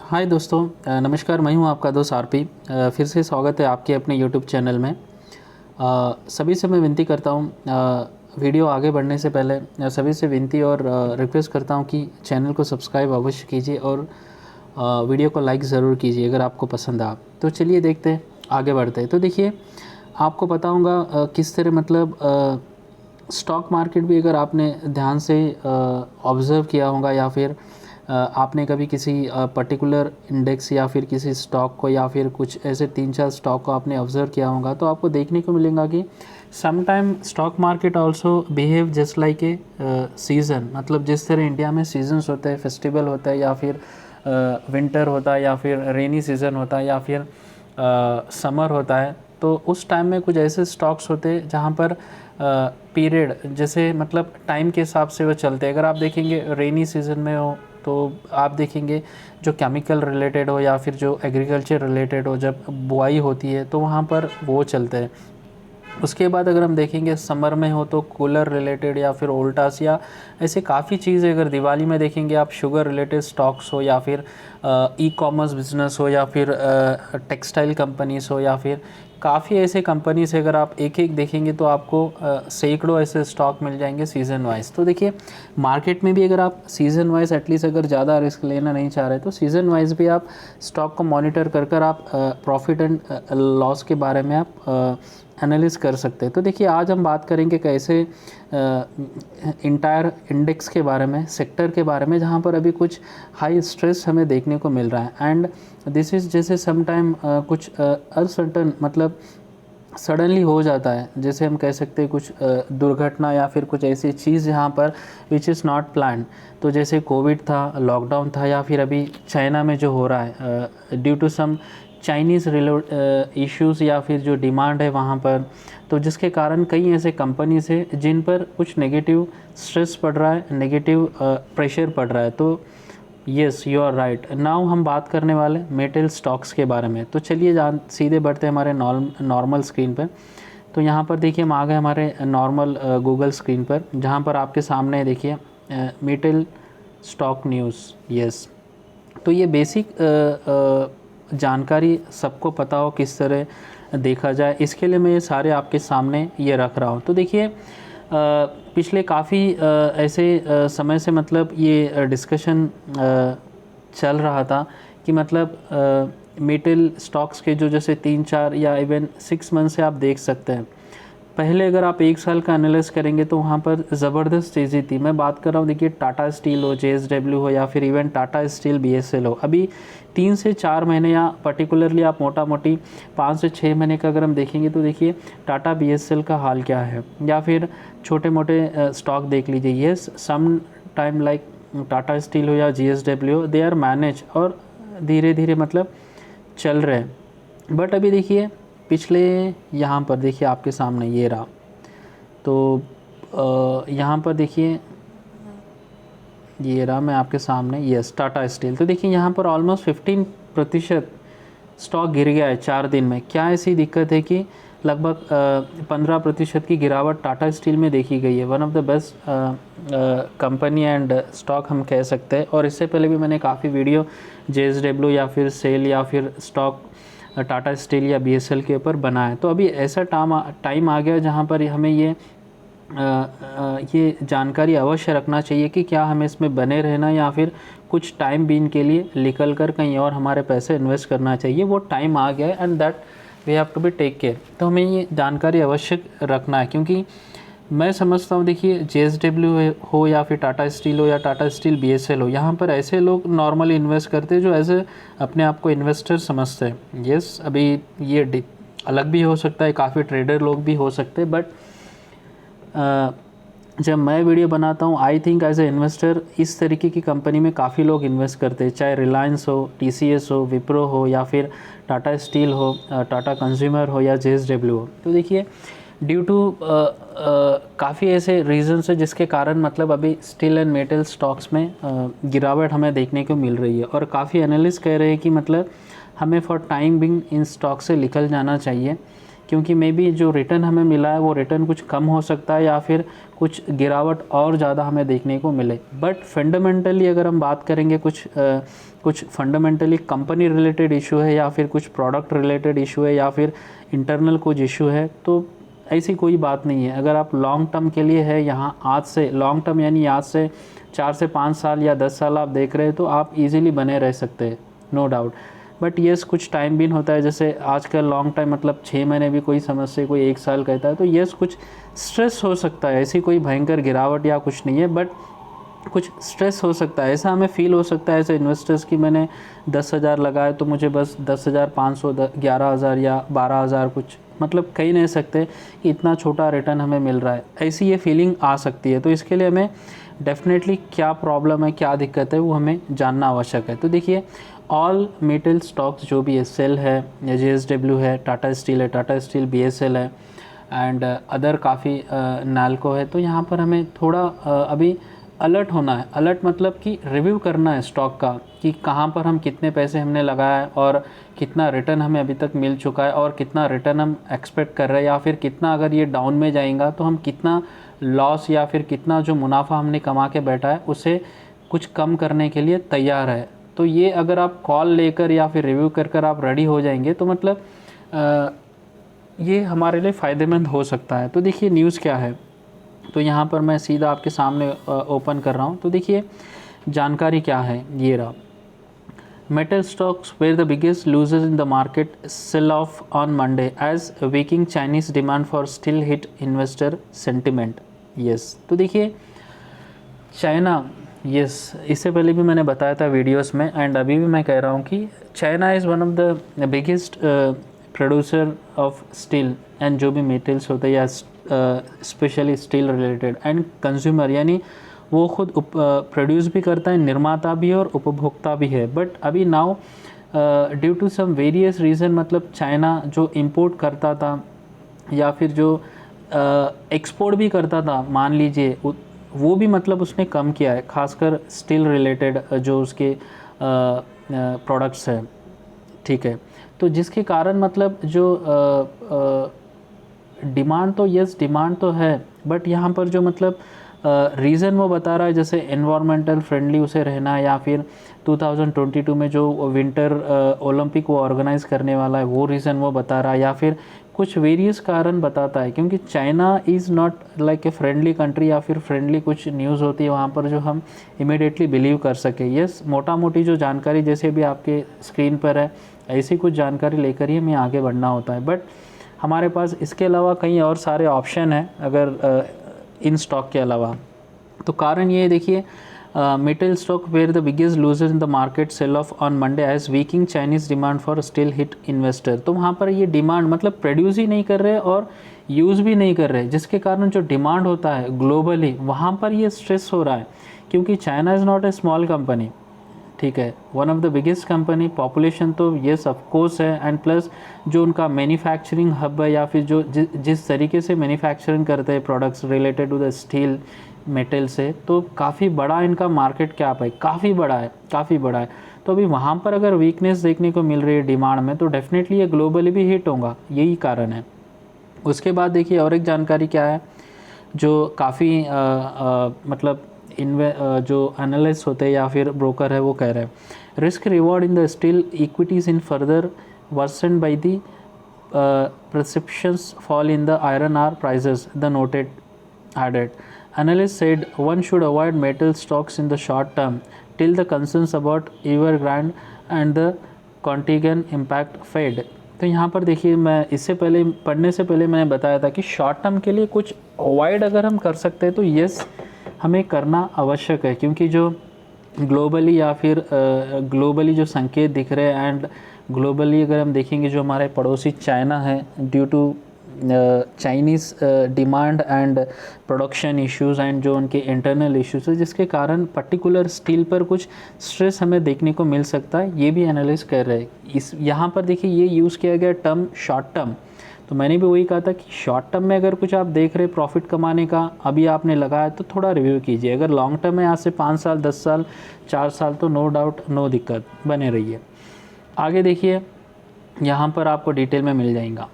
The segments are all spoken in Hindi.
हाय दोस्तों, नमस्कार। मैं हूं आपका दोस्त आरपी। फिर से स्वागत है आपके अपने यूट्यूब चैनल में। सभी से मैं विनती करता हूं, वीडियो आगे बढ़ने से पहले सभी से विनती और रिक्वेस्ट करता हूं कि चैनल को सब्सक्राइब अवश्य कीजिए और वीडियो को लाइक ज़रूर कीजिए अगर आपको पसंद आ। तो चलिए देखते हैं, आगे बढ़ते हैं। तो देखिए, आपको बताऊँगा किस तरह मतलब स्टॉक मार्केट भी अगर आपने ध्यान से ऑब्ज़र्व किया होगा या फिर आपने कभी किसी पर्टिकुलर इंडेक्स या फिर किसी स्टॉक को या फिर कुछ ऐसे 3-4 स्टॉक को आपने ऑब्ज़र्व किया होगा, तो आपको देखने को मिलेगा कि some time stock market also behave just like a season. मतलब जिस तरह इंडिया में सीजन्स होते हैं, फेस्टिवल होता है या फिर विंटर होता है या फिर रेनी सीज़न होता है या फिर समर होता है, तो उस टाइम में कुछ ऐसे स्टॉक्स होते हैं जहाँ पर पीरियड जैसे मतलब टाइम के हिसाब से वो चलते हैं। अगर आप देखेंगे रेनी सीज़न में हो तो आप देखेंगे जो केमिकल रिलेटेड हो या फिर जो एग्रीकल्चर रिलेटेड हो, जब बुआई होती है तो वहाँ पर वो चलते हैं। उसके बाद अगर हम देखेंगे समर में हो तो कूलर रिलेटेड या फिर ओल्टास या ऐसे काफ़ी चीज़ें। अगर दिवाली में देखेंगे आप, शुगर रिलेटेड स्टॉक्स हो या फिर ई कॉमर्स बिजनेस हो या फिर टेक्सटाइल कंपनीज हो या फिर काफ़ी ऐसे कंपनीज अगर आप एक एक देखेंगे तो आपको सैकड़ों ऐसे स्टॉक मिल जाएंगे सीज़न वाइज। तो देखिए, मार्केट में भी अगर आप सीज़न वाइज एटलीस्ट अगर ज़्यादा रिस्क लेना नहीं चाह रहे तो सीज़न वाइज भी आप स्टॉक को मॉनिटर कर कर आप प्रॉफिट एंड लॉस के बारे में आप एनालिस कर सकते हैं। तो देखिए, आज हम बात करेंगे कैसे इंटायर इंडेक्स के बारे में, सेक्टर के बारे में, जहाँ पर अभी कुछ हाई स्ट्रेस हमें देखने को मिल रहा है। एंड दिस इज़ जैसे सम टाइम कुछ अनसर्टन मतलब सडनली हो जाता है, जैसे हम कह सकते हैं कुछ दुर्घटना या फिर कुछ ऐसी चीज़ जहाँ पर विच इज़ नॉट प्लान। तो जैसे कोविड था, लॉकडाउन था, या फिर अभी चाइना में जो हो रहा है due to some Chinese issues या फिर जो डिमांड है वहाँ पर, तो जिसके कारण कई ऐसे कंपनीज़ है जिन पर कुछ नेगेटिव स्ट्रेस पड़ रहा है, नेगेटिव प्रेशर पड़ रहा है। तो yes, you are right. Now हम बात करने वाले मेटल स्टॉक्स के बारे में। तो चलिए सीधे बढ़ते हैं हमारे नॉर्मल स्क्रीन पर। तो यहाँ पर देखिए, हम आ गए हमारे नॉर्मल गूगल स्क्रीन पर, जहाँ पर आपके सामने देखिए मेटल स्टॉक न्यूज़। यस, तो ये बेसिक जानकारी सबको पता हो किस तरह देखा जाए, इसके लिए मैं ये सारे आपके सामने ये रख रहा हूँ। तो देखिए, पिछले काफ़ी ऐसे समय से मतलब ये डिस्कशन चल रहा था कि मतलब मेटल स्टॉक्स के जो जैसे 3-4 या इवन 6 मंथ से आप देख सकते हैं। पहले अगर आप 1 साल का एनालिस करेंगे तो वहाँ पर ज़बरदस्त तेज़ी थी। मैं बात कर रहा हूँ, देखिए टाटा स्टील हो, जेएसडब्ल्यू हो या फिर इवन टाटा स्टील बीएसएल हो, अभी 3 से 4 महीने या पर्टिकुलरली आप मोटा मोटी 5 से 6 महीने का अगर हम देखेंगे तो देखिए टाटा बीएसएल का हाल क्या है। या फिर छोटे मोटे स्टॉक देख लीजिए। Yes, some time like Tata steel हो या जेएसडब्ल्यू, दे आर मैनेज और धीरे धीरे मतलब चल रहे हैं। बट अभी देखिए पिछले यहाँ पर देखिए आपके सामने ये रहा, तो यहाँ पर देखिए ये रहा मैं आपके सामने, यस टाटा स्टील। तो देखिए यहाँ पर ऑलमोस्ट 15% स्टॉक गिर गया है 4 दिन में। क्या ऐसी दिक्कत है कि लगभग 15% की गिरावट टाटा स्टील में देखी गई है। One of the best company and stock हम कह सकते हैं। और इससे पहले भी मैंने काफ़ी वीडियो जेएसडब्ल्यू या फिर सेल या फिर स्टॉक टाटा स्टील या बीएसएल के ऊपर बनाया। तो अभी ऐसा टाइम आ गया जहाँ पर हमें ये जानकारी अवश्य रखना चाहिए कि क्या हमें इसमें बने रहना या फिर कुछ टाइम बीन के लिए निकल कर कहीं और हमारे पैसे इन्वेस्ट करना चाहिए। वो टाइम आ गया है and that we have to be take care. तो हमें ये जानकारी अवश्य रखना है, क्योंकि मैं समझता हूँ देखिए जेएसडब्ल्यू हो या फिर टाटा स्टील हो या टाटा स्टील बीएसएल हो, यहाँ पर ऐसे लोग नॉर्मली इन्वेस्ट करते हैं जो ऐसे अपने आप को इन्वेस्टर समझते हैं। यस, अभी ये अलग भी हो सकता है, काफ़ी ट्रेडर लोग भी हो सकते हैं, बट जब मैं वीडियो बनाता हूँ I think as a investor इस तरीके की कंपनी में काफ़ी लोग इन्वेस्ट करते हैं, चाहे रिलायंस हो, टीसीएस हो, विप्रो हो या फिर टाटा स्टील हो, टाटा कंज्यूमर हो या जेएसडब्ल्यू हो। तो देखिए ड्यू टू काफ़ी ऐसे रीजंस है जिसके कारण मतलब अभी स्टील एंड मेटल स्टॉक्स में गिरावट हमें देखने को मिल रही है। और काफ़ी एनालिस्ट कह रहे हैं कि मतलब हमें for time being in stock से निकल जाना चाहिए, क्योंकि मे बी जो रिटर्न हमें मिला है वो रिटर्न कुछ कम हो सकता है या फिर कुछ गिरावट और ज़्यादा हमें देखने को मिले। बट फंडामेंटली अगर हम बात करेंगे कुछ फंडामेंटली कंपनी रिलेटेड इशू है या फिर कुछ प्रोडक्ट रिलेटेड इशू है या फिर इंटरनल कुछ इशू है, तो ऐसी कोई बात नहीं है। अगर आप लॉन्ग टर्म के लिए है यहाँ आज से, लॉन्ग टर्म यानी आज से 4 से 5 साल या 10 साल आप देख रहे हैं तो आप इजीली बने रह सकते हैं, नो डाउट। बट येस कुछ टाइम भी होता है, जैसे आजकल लॉन्ग टाइम मतलब 6 महीने भी कोई समझ कोई 1 साल कहता है, तो येस कुछ स्ट्रेस हो सकता है। ऐसी कोई भयंकर गिरावट या कुछ नहीं है, बट कुछ स्ट्रेस हो सकता है। ऐसा हमें फील हो सकता है ऐसे इन्वेस्टर्स की मैंने 10,000 लगाए तो मुझे बस 10,500 11,000 या 12,000 कुछ मतलब कह नहीं सकते कि इतना छोटा रिटर्न हमें मिल रहा है, ऐसी ये फीलिंग आ सकती है। तो इसके लिए हमें डेफिनेटली क्या प्रॉब्लम है, क्या दिक्कत है, वो हमें जानना आवश्यक है। तो देखिए ऑल मेटल स्टॉक्स जो भी है, सेल है, JSW है, टाटा स्टील है, टाटा स्टील BSL है एंड अदर काफ़ी नाल्को है। तो यहाँ पर हमें थोड़ा अभी अलर्ट होना है। अलर्ट मतलब कि रिव्यू करना है स्टॉक का कि कहाँ पर हम कितने पैसे हमने लगाया है और कितना रिटर्न हमें अभी तक मिल चुका है और कितना रिटर्न हम एक्सपेक्ट कर रहे हैं, या फिर कितना अगर ये डाउन में जाएगा तो हम कितना लॉस या फिर कितना जो मुनाफा हमने कमा के बैठा है उसे कुछ कम करने के लिए तैयार है। तो ये अगर आप कॉल लेकर या फिर रिव्यू कर आप रेडी हो जाएंगे तो मतलब ये हमारे लिए फ़ायदेमंद हो सकता है। तो देखिए न्यूज़ क्या है, तो यहाँ पर मैं सीधा आपके सामने ओपन कर रहा हूँ। तो देखिए जानकारी क्या है, ये रहा। Metal stocks were the biggest losers in the market, sell off on Monday as weakening Chinese demand for steel hit investor sentiment. Yes, तो देखिए चाइना, यस इससे पहले भी मैंने बताया था वीडियोस में एंड अभी भी मैं कह रहा हूँ कि China is one of the biggest producer of steel and जो भी मेटल्स होते हैं या specially steel related and consumer, यानी वो खुद प्रोड्यूस भी करता है, निर्माता भी है और उपभोक्ता भी है। बट अभी now due to some various reason मतलब चाइना जो इंपोर्ट करता था या फिर जो एक्सपोर्ट भी करता था, मान लीजिए वो भी मतलब उसने कम किया है, खासकर स्टील रिलेटेड जो उसके प्रोडक्ट्स हैं, ठीक है। तो जिसके कारण मतलब जो डिमांड तो यस डिमांड तो है, बट यहाँ पर जो मतलब रीज़न वो बता रहा है जैसे एनवायरमेंटल फ्रेंडली उसे रहना है या फिर 2022 में जो विंटर ओलंपिक वो ऑर्गेनाइज़ करने वाला है वो रीज़न वो बता रहा है, या फिर कुछ वेरियस कारण बताता है। क्योंकि China is not like a friendly country या फिर फ्रेंडली कुछ न्यूज़ होती है वहाँ पर जो हम इमिडिएटली बिलीव कर सके। यस मोटा मोटी जो जानकारी जैसे भी आपके स्क्रीन पर है ऐसी कुछ जानकारी लेकर ही हमें आगे बढ़ना होता है। बट हमारे पास इसके अलावा कई और सारे ऑप्शन हैं अगर इन स्टॉक के अलावा। तो कारण ये देखिए metal stock were the biggest loser in the market, sell off on Monday as weakening Chinese demand for steel hit investor. तो वहाँ पर ये डिमांड मतलब प्रोड्यूस ही नहीं कर रहे और यूज़ भी नहीं कर रहे, जिसके कारण जो डिमांड होता है ग्लोबली वहाँ पर ये स्ट्रेस हो रहा है। क्योंकि China is not a small company, ठीक है, one of the biggest company, population तो येस ऑफ कोर्स है एंड प्लस जो उनका मैन्युफैक्चरिंग हब है या फिर जो जिस तरीके से मैन्युफैक्चरिंग करते हैं products related to the steel metal से, तो काफ़ी बड़ा इनका मार्केट कैप है, काफ़ी बड़ा है। तो अभी वहाँ पर अगर वीकनेस देखने को मिल रही है डिमांड में तो डेफिनेटली ये ग्लोबली भी हिट होगा, यही कारण है। उसके बाद देखिए और एक जानकारी क्या है जो काफ़ी मतलब जो एनालिस्ट होते हैं या फिर ब्रोकर है वो कह रहे हैं, risk reward in the steel equities in further version by the perceptions fall in the iron ore prices, the noted added. Analysts said one should avoid metal stocks in the short term till the concerns about Evergrande and the contagion impact fade. तो यहाँ पर देखिए मैं इससे पहले पढ़ने से पहले मैंने बताया था कि शॉर्ट टर्म के लिए कुछ अवॉइड अगर हम कर सकते हैं तो यस हमें करना आवश्यक है, क्योंकि जो ग्लोबली या फिर ग्लोबली जो संकेत दिख रहे हैं एंड ग्लोबली अगर हम देखेंगे जो हमारे पड़ोसी चाइना है, due to Chinese demand and production issues and जो उनके इंटरनल इश्यूज़ है जिसके कारण पर्टिकुलर स्टील पर कुछ स्ट्रेस हमें देखने को मिल सकता है, ये भी एनालिस्ट कर रहे हैं। इस यहाँ पर देखिए ये यूज़ किया गया टर्म शॉर्ट टर्म, तो मैंने भी वही कहा था कि शॉर्ट टर्म में अगर कुछ आप देख रहे प्रॉफिट कमाने का अभी आपने लगाया तो थोड़ा रिव्यू कीजिए। अगर लॉन्ग टर्म में यहाँ से 5 साल 10 साल 4 साल तो नो डाउट नो दिक्कत बने रहिए। आगे देखिए यहाँ पर आपको डिटेल में मिल जाएगा।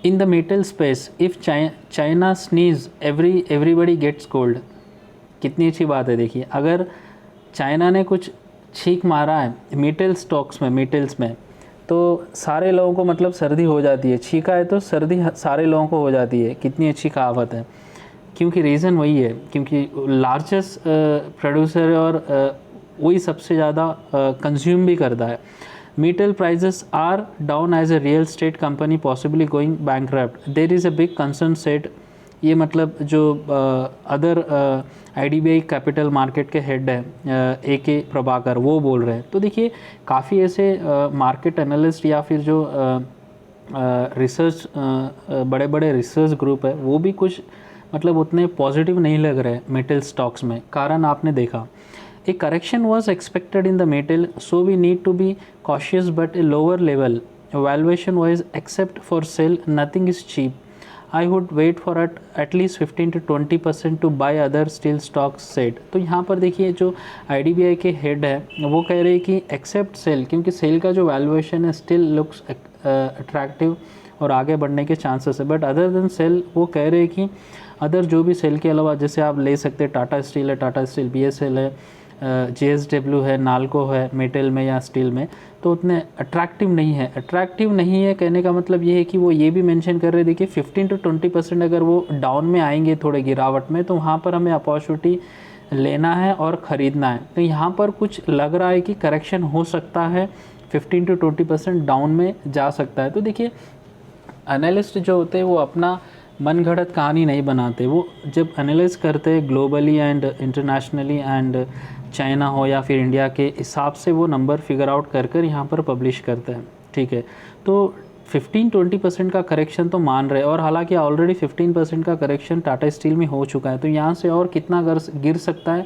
In the metal space if China sneeze everybody gets cold. कितनी अच्छी बात है। देखिए, अगर चाइना ने कुछ छींक मारा है मेटल स्टॉक्स में, मेटल्स में, तो सारे लोगों को मतलब सर्दी हो जाती है। छींका है तो सर्दी सारे लोगों को हो जाती है। कितनी अच्छी कहावत है। क्योंकि रीज़न वही है, क्योंकि लार्जेस्ट प्रोड्यूसर है और वही सबसे ज़्यादा कंज्यूम भी करता है। Metal prices are down as a real estate company possibly going bankrupt, there is a big concern set. ये मतलब जो अदर IDBI कैपिटल मार्केट के हेड है AK प्रभाकर, वो बोल रहे हैं। तो देखिए, काफ़ी ऐसे मार्केट एनालिस्ट या फिर जो रिसर्च बड़े बड़े रिसर्च ग्रुप है, वो भी कुछ मतलब उतने पॉजिटिव नहीं लग रहे मेटल स्टॉक्स में। कारण आपने देखा, a correction was expected in the metal, so we need to be cautious but a lower level valuation wise except for sale nothing is cheap. I would wait for at least 15 to 20% to buy other steel stocks set. तो यहाँ पर देखिए, जो IDBI के हेड है वो कह रहे हैं कि एक्सेप्ट सेल, क्योंकि सेल का जो वैल्यूएशन है स्टिल लुक्स अट्रैक्टिव और आगे बढ़ने के चांसेस है। बट अदर देन सेल वो कह रहे हैं कि अदर जो भी सेल के अलावा जैसे आप ले सकते हैं, टाटा स्टील है, टाटा स्टील BSL है, JSW है, नाल्को है मेटल में या स्टील में, तो उतने अट्रैक्टिव नहीं है। अट्रैक्टिव नहीं है कहने का मतलब ये है कि वो ये भी मेंशन कर रहे हैं, देखिए 15 to 20% अगर वो डाउन में आएंगे थोड़े गिरावट में, तो वहाँ पर हमें अपॉर्चुनिटी लेना है और ख़रीदना है। तो यहाँ पर कुछ लग रहा है कि करेक्शन हो सकता है, 15 to 20% डाउन में जा सकता है। तो देखिए, एनालिस्ट जो होते हैं वो अपना मन घड़त कहानी नहीं बनाते। वो जब एनालाइज करते हैं globally and internationally and China हो या फिर इंडिया के हिसाब से, वो नंबर फिगर आउट कर कर यहाँ पर पब्लिश करते हैं। ठीक है, तो 15-20% का करेक्शन तो मान रहे, और हालांकि ऑलरेडी 15% का करेक्शन टाटा स्टील में हो चुका है। तो यहाँ से और कितना गिर सकता है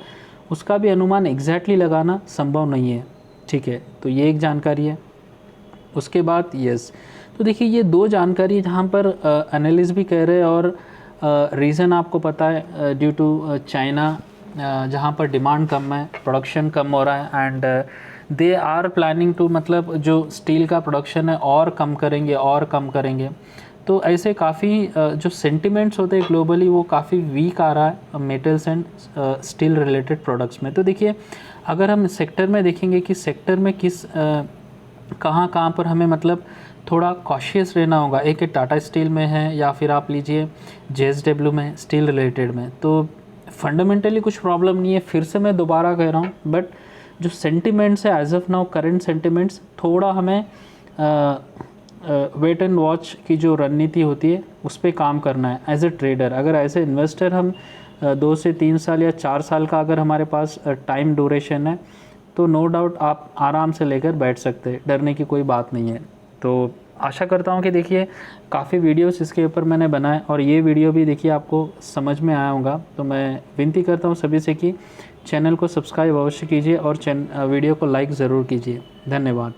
उसका भी अनुमान एग्जैक्टली लगाना संभव नहीं है। ठीक है, तो ये एक जानकारी है। उसके बाद यस, तो देखिए ये दो जानकारी जहाँ पर एनालिस्ट भी कह रहे हैं और रीज़न आपको पता है, ड्यू टू चाइना जहाँ पर डिमांड कम है, प्रोडक्शन कम हो रहा है, and they are planning to, मतलब जो स्टील का प्रोडक्शन है और कम करेंगे। तो ऐसे काफ़ी जो सेंटिमेंट्स होते हैं ग्लोबली वो काफ़ी वीक आ रहा है metals and steel related products में। तो देखिए, अगर हम सेक्टर में देखेंगे कि सेक्टर में किस कहाँ पर हमें मतलब थोड़ा कॉशियस रहना होगा। एक टाटा स्टील में है या फिर आप लीजिए JSW में, स्टील रिलेटेड में, तो फंडामेंटली कुछ प्रॉब्लम नहीं है। फिर से मैं दोबारा कह रहा हूँ, बट जो सेंटिमेंट्स है as of now, current sentiments, थोड़ा हमें वेट एंड वॉच की जो रणनीति होती है उस पर काम करना है एज ए ट्रेडर। अगर ऐसे इन्वेस्टर हम 2 से 3 साल या 4 साल का अगर हमारे पास टाइम ड्यूरेशन है, तो नो डाउट आप आराम से लेकर बैठ सकते हैं, डरने की कोई बात नहीं है। तो आशा करता हूँ कि देखिए काफ़ी वीडियोस इसके ऊपर मैंने बनाए और ये वीडियो भी देखिए आपको समझ में आया होगा। तो मैं विनती करता हूँ सभी से कि चैनल को सब्सक्राइब अवश्य कीजिए और वीडियो को लाइक ज़रूर कीजिए। धन्यवाद।